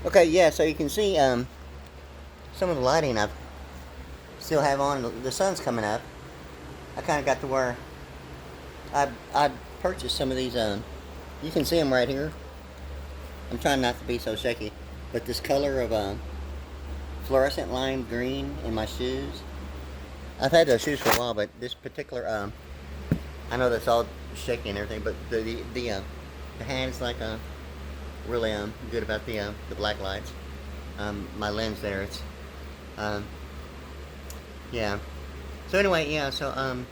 Okay, yeah, so you can see some of the lighting I still have on. The sun's coming up. I kind of got to where I purchased some of these. You can see them right here. I'm trying not to be so shaky, but this color of fluorescent lime green in my shoes. I've had those shoes for a while, but this particular I know that's all shaky and everything, but the hand's like really good about the black lights. My lens there, it's um, yeah. So anyway, yeah. So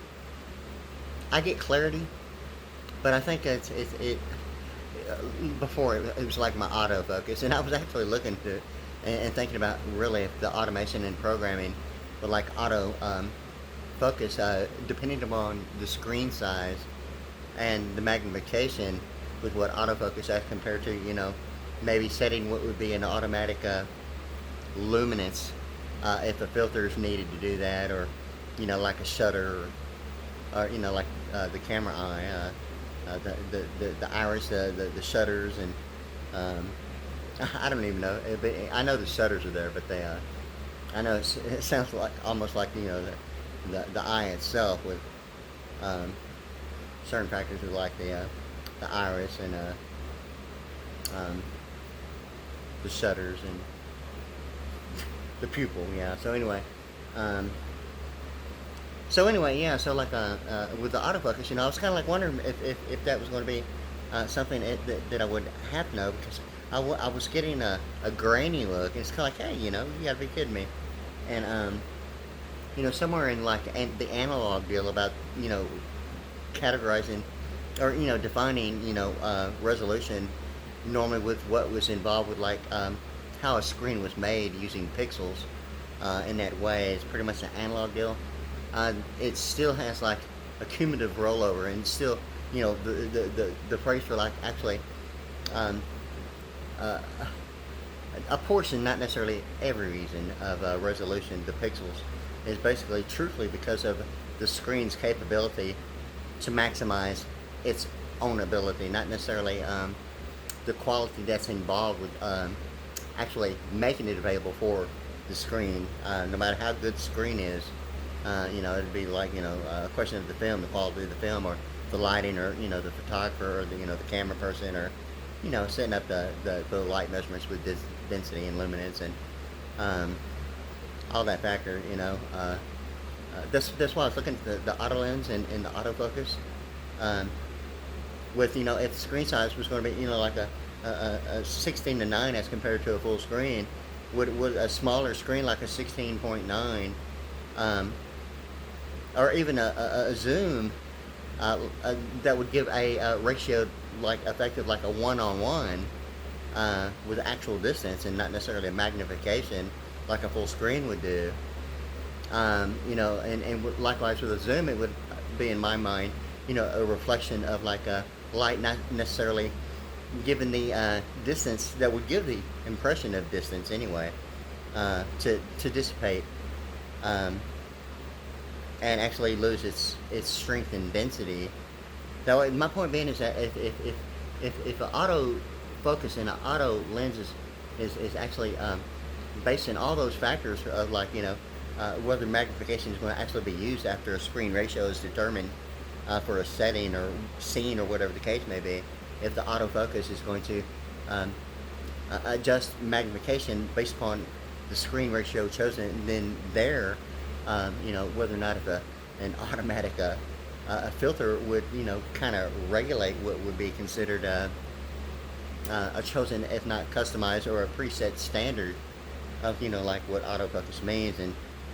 I get clarity, but I think it before it was like my autofocus, and I was actually looking to and thinking about really if the automation and programming would like auto focus depending upon the screen size and the magnification with what autofocus as compared to maybe setting what would be an automatic luminance if the filters needed to do that, or like a shutter, or like the camera eye, the iris, the shutters, and um, I don't even know. But I know the shutters are there, but I know it sounds like almost like the eye itself with um, certain factors like the iris and um, the shutters and the pupil. Yeah. Um, yeah. So like with the autofocus, I was kind of like wondering if that was going to be something that I would have to know, because I was getting a grainy look, and it's kind of like, hey, you got to be kidding me. And somewhere in like the analog deal about categorizing or defining resolution normally with what was involved with like how a screen was made using pixels in that way. It's pretty much an analog deal. It still has like a cumulative rollover, and still the phrase for like actually um, uh, a portion, not necessarily every reason of resolution, the pixels, is basically truthfully because of the screen's capability to maximize its own ability, not necessarily the quality that's involved with actually making it available for the screen. No matter how good the screen is, it'd be like a question of the film, the quality of the film, or the lighting, or the photographer, or the camera person, or setting up the light measurements with density and luminance and all that factor. That's why I was looking at the auto lens and the autofocus. Um, with if the screen size was going to be like a 16 to 9 as compared to a full screen, would a smaller screen like a 16.9 um, or even a zoom that would give a ratio like effective like a one-on-one with actual distance, and not necessarily a magnification like a full screen would do. And likewise with a zoom, it would be in my mind, a reflection of like a light, not necessarily given the distance that would give the impression of distance anyway, to dissipate um, and actually lose its strength and density. Though my point being is that if an auto focus and an auto lens is actually based on all those factors of like whether magnification is going to actually be used after a screen ratio is determined for a setting or scene or whatever the case may be, if the autofocus is going to um, adjust magnification based upon the screen ratio chosen, then there, whether or not if an automatic a filter would kind of regulate what would be considered a chosen, if not customized, or a preset standard of like what autofocus means,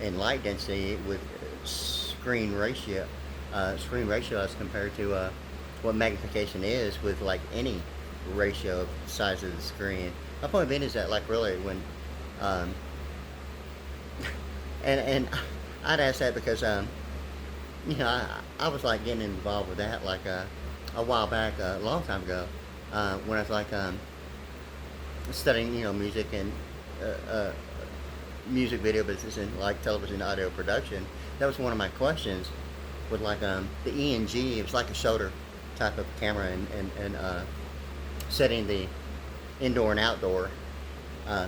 and light density with screen ratio as compared to what magnification is with like any ratio of size of the screen. My point being is that like really when um, and I'd ask that because I was like getting involved with that like a while back, a long time ago, when I was like studying music and uh, uh, music video business and like television audio production. That was one of my questions with like the ENG. It was like a shoulder type of camera, and setting the indoor and outdoor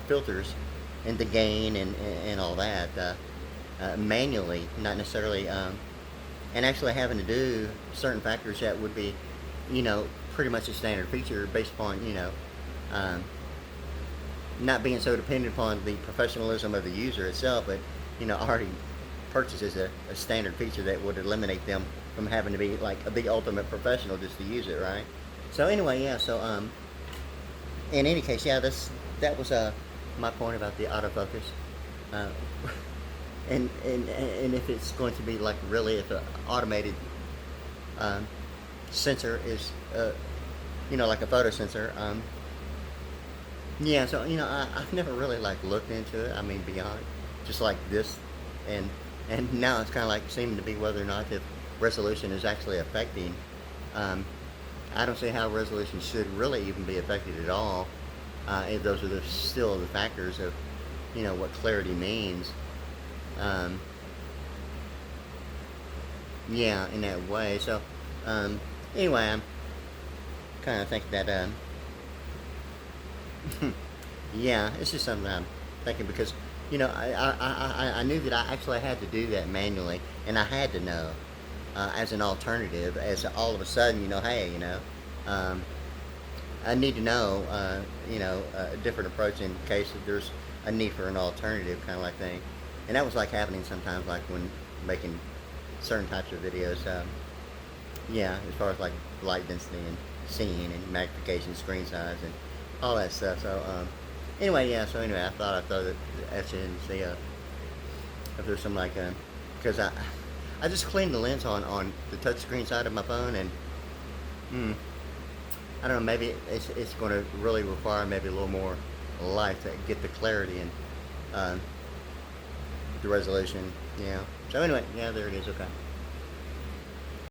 filters and the gain and all that manually, not necessarily, and actually having to do certain factors that would be, pretty much a standard feature based upon, um, not being so dependent upon the professionalism of the user itself, but, already purchases a standard feature that would eliminate them from having to be like the ultimate professional just to use it, right? So anyway, yeah, so in any case, yeah, that was my point about the autofocus. Uh, and if it's going to be like really, if an automated um, sensor is like a photo sensor, yeah, so I've never really like looked into it. I mean, beyond just like this, and now it's kind of like seeming to be whether or not the resolution is actually affecting. um, I don't see how resolution should really even be affected at all, if those are still the factors of what clarity means. um, yeah, in that way. So anyway, I'm kind of thinking that yeah, it's just something I'm thinking because I knew that I actually had to do that manually, and I had to know as an alternative, as all of a sudden, hey, um, I need to know, a different approach in case if there's a need for an alternative kind of like thing. And that was like happening sometimes, like when making certain types of videos. Yeah, as far as like light density and scene and magnification, screen size, and all that stuff. So anyway, yeah. So anyway, I thought I'd throw that at you and see if there's some like because I just cleaned the lens on the touchscreen side of my phone, and I don't know, maybe it's going to really require maybe a little more light to get the clarity and the resolution. Yeah. So anyway, yeah, there it is. Okay.